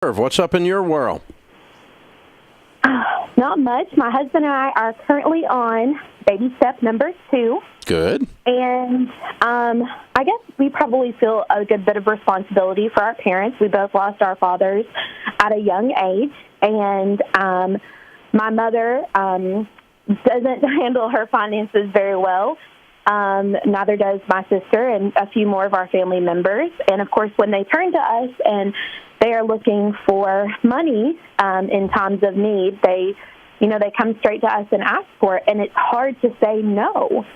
What's up in your world? Not much. My husband and I are currently on baby step number 2. Good. And I guess we probably feel a good bit of responsibility for our parents. We both lost our fathers at a young age. And my mother doesn't handle her finances very well. Neither does my sister and a few more of our family members. And, of course, when they turn to us and they are looking for money in times of need, they come straight to us and ask for it, and it's hard to say no.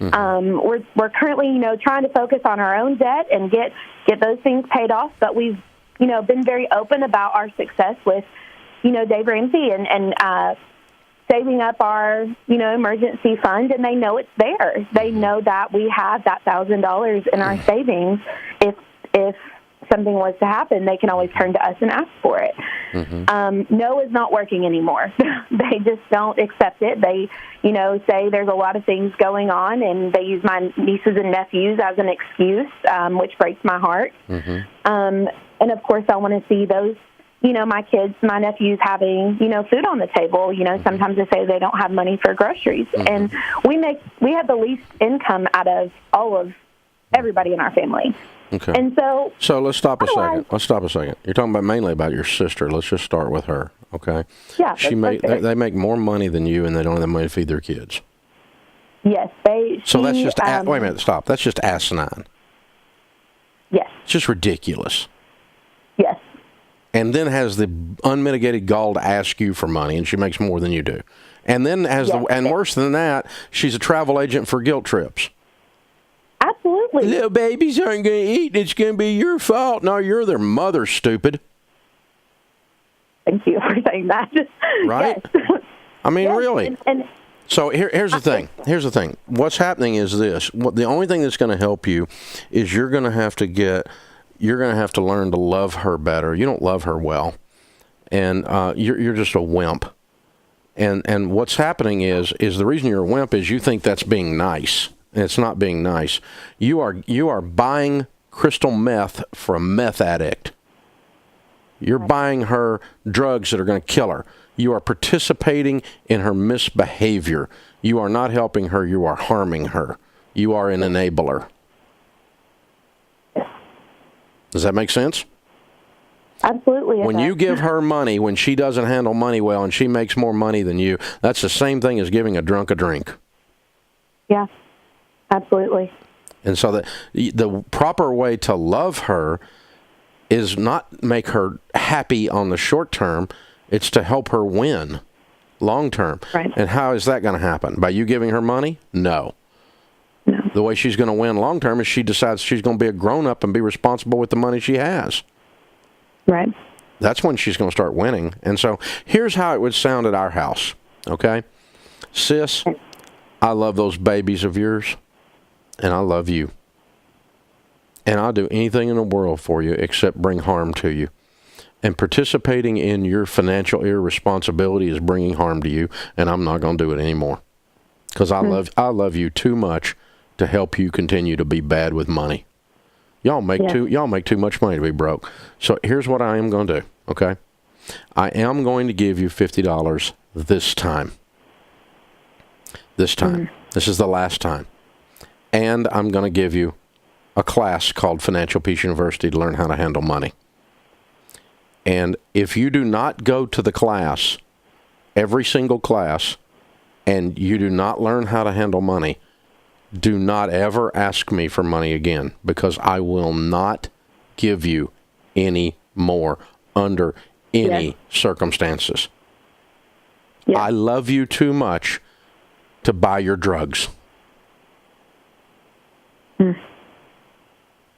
Mm-hmm. We're currently, trying to focus on our own debt and get those things paid off, but we've, been very open about our success with, Dave Ramsey and saving up our, emergency fund, and they know it's there. They know that we have that $1,000 in our savings. If something was to happen, they can always turn to us and ask for it. Mm-hmm. No is not working anymore. They just don't accept it. They, say there's a lot of things going on, and they use my nieces and nephews as an excuse, which breaks my heart. Mm-hmm. And, of course, I want to see those, my kids, my nephews having, food on the table. Sometimes they say they don't have money for groceries. Mm-hmm. And we have the least income out of all of everybody in our family. Okay. And so let's stop a second. You're talking mainly about your sister. Let's just start with her, okay? Yeah. They make more money than you, and they don't have the money to feed their kids. Yes, So that's just wait a minute. Stop. That's just asinine. Yes. It's just ridiculous. Yes. And then has the unmitigated gall to ask you for money, and she makes more than you do. And then worse than that, she's a travel agent for guilt trips. Absolutely. Little babies aren't going to eat. It's going to be your fault. No, you're their mother, stupid. Thank you for saying that. Right? Yes. I mean, really. So here's the thing. Here's the thing. What's happening is this. The only thing that's going to help you is you're going to have to learn to love her better. You don't love her well. And you're just a wimp. And what's happening is the reason you're a wimp is you think that's being nice. And it's not being nice. You are buying crystal meth for a meth addict. You're buying her drugs that are going to kill her. You are participating in her misbehavior. You are not helping her. You are harming her. You are an enabler. Does that make sense? Absolutely. When you give her money, when she doesn't handle money well and she makes more money than you, that's the same thing as giving a drunk a drink. Yeah. Absolutely. And so the proper way to love her is not make her happy on the short term. It's to help her win long term. Right. And how is that going to happen? By you giving her money? No. The way she's going to win long term is she decides she's going to be a grown-up and be responsible with the money she has. Right. That's when she's going to start winning. And so here's how it would sound at our house, okay? Sis, I love those babies of yours. And I love you. And I'll do anything in the world for you except bring harm to you. And participating in your financial irresponsibility is bringing harm to you, and I'm not going to do it anymore. Because I love you too much to help you continue to be bad with money. Y'all make too much money to be broke. So here's what I am going to do, okay? I am going to give you $50 this time. This time. Mm-hmm. This is the last time. And I'm going to give you a class called Financial Peace University to learn how to handle money. And if you do not go to the class, every single class, and you do not learn how to handle money, do not ever ask me for money again, because I will not give you any more under any circumstances. Yes. I love you too much to buy your drugs.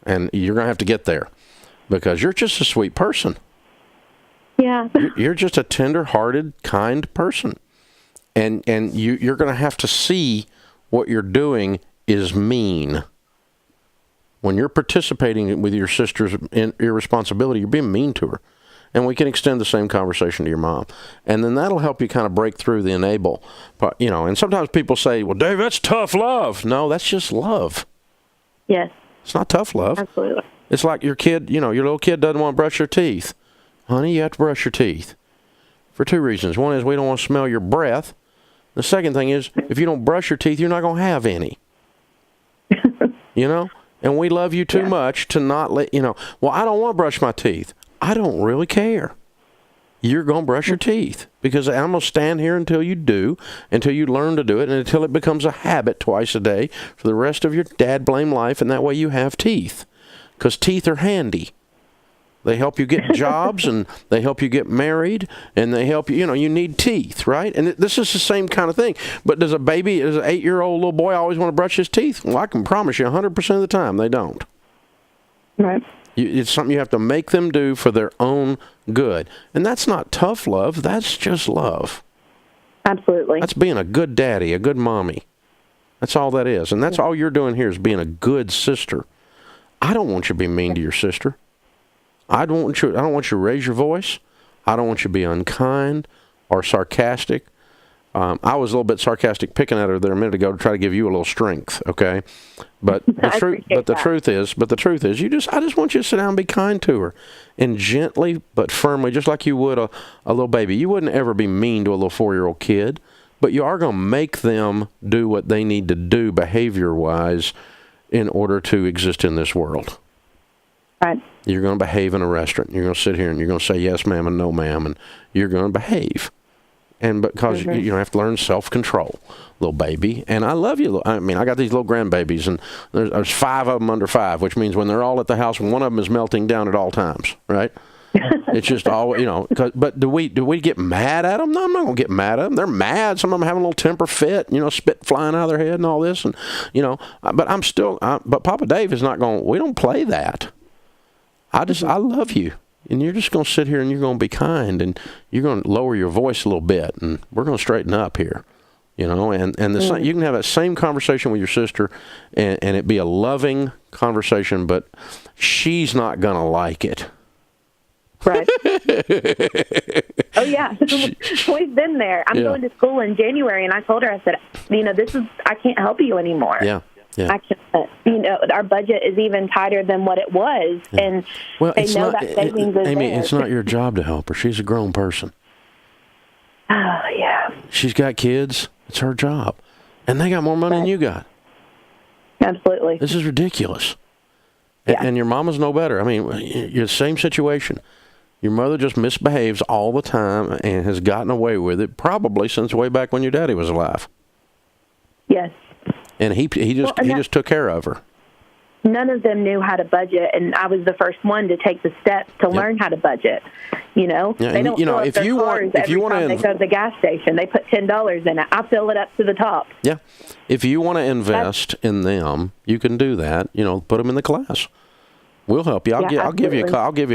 And you're going to have to get there because you're just a sweet person. Yeah. You're just a tender-hearted, kind person. And you're going to have to see what you're doing is mean. When you're participating with your sister's irresponsibility, you're being mean to her. And we can extend the same conversation to your mom. And then that'll help you kind of break through the enable. But, and sometimes people say, well, Dave, that's tough love. No, that's just love. Yes. It's not tough love. Absolutely. It's like your kid, your little kid doesn't want to brush their teeth. honey, you have to brush your teeth. For two reasons. One is we don't want to smell your breath. The second thing is, if you don't brush your teeth, you're not going to have any. You know? And we love you too much to not let, well, I don't want to brush my teeth. I don't really care. You're going to brush your teeth because I'm going to stand here until you do, until you learn to do it, and until it becomes a habit twice a day for the rest of your dad-blame life, and that way you have teeth. Because teeth are handy. They help you get jobs, and they help you get married, and they help you, you need teeth, right? And this is the same kind of thing. But does an 8-year-old little boy always want to brush his teeth? Well, I can promise you 100% of the time they don't. Right. It's something you have to make them do for their own good. And that's not tough love. That's just love. Absolutely. That's being a good daddy, a good mommy. That's all that is. And that's all you're doing here is being a good sister. I don't want you to be mean to your sister. I don't want you to raise your voice. I don't want you to be unkind or sarcastic. I was a little bit sarcastic picking at her there a minute ago to try to give you a little strength, okay? But the truth is, I just want you to sit down and be kind to her, and gently but firmly, just like you would a little baby. You wouldn't ever be mean to a little 4-year-old kid, but you are going to make them do what they need to do behavior-wise in order to exist in this world. Right. You're going to behave in a restaurant. You're going to sit here and you're going to say yes, ma'am, and no, ma'am, and you're going to behave. And because you have to learn self-control, little baby. And I love you. I mean, I got these little grandbabies, and there's 5 of them under 5, which means when they're all at the house, one of them is melting down at all times, right? It's just all, but do we get mad at them? No, I'm not going to get mad at them. They're mad. Some of them have a little temper fit, spit flying out of their head and all this. And, but Papa Dave is not going, we don't play that. I love you. And you're just going to sit here and you're going to be kind, and you're going to lower your voice a little bit, and we're going to straighten up here, and you can have that same conversation with your sister, and it be a loving conversation, but she's not going to like it. Right. Oh, yeah. We've been there. I'm going to school in January, and I told her, I said, I can't help you anymore. Yeah. Yeah. I can't, our budget is even tighter than what it was, and they know that savings is Amy, there. it's not your job to help her. She's a grown person. Oh, yeah. She's got kids. It's her job. And they got more money than you got. Absolutely. This is ridiculous. Yeah. And your mama's no better. I mean, you're the same situation. Your mother just misbehaves all the time and has gotten away with it, probably since way back when your daddy was alive. Yes. And he just took care of her. None of them knew how to budget, and I was the first one to take the steps to learn how to budget. They don't fill up their cars every time they go to the gas station. They put $10 in it. I fill it up to the top. Yeah. If you want to invest in them, you can do that. Put them in the class. We'll help you. I'll give you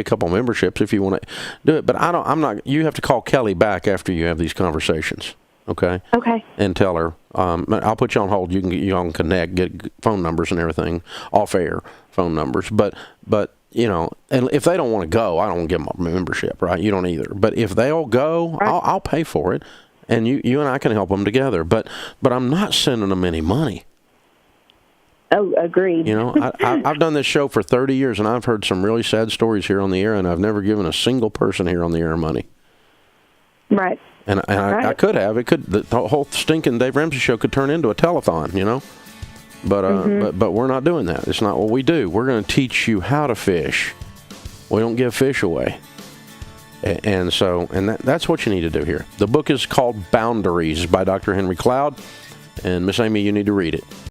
a couple memberships if you want to do it. But I'm not. You have to call Kelly back after you have these conversations. Okay. Okay. And tell her. I'll put you on hold. You all can connect, get phone numbers and everything, off-air phone numbers. But and if they don't want to go, I don't give them a membership, right? You don't either. But if they'll go, right, I'll pay for it, and you and I can help them together. But I'm not sending them any money. Oh, agreed. I've done this show for 30 years, and I've heard some really sad stories here on the air, and I've never given a single person here on the air money. Right. And I could have. It could. The whole stinking Dave Ramsey Show could turn into a telethon, But we're not doing that. It's not what we do. We're going to teach you how to fish. We don't give fish away. And that's what you need to do here. The book is called Boundaries by Dr. Henry Cloud. And Miss Amy, you need to read it.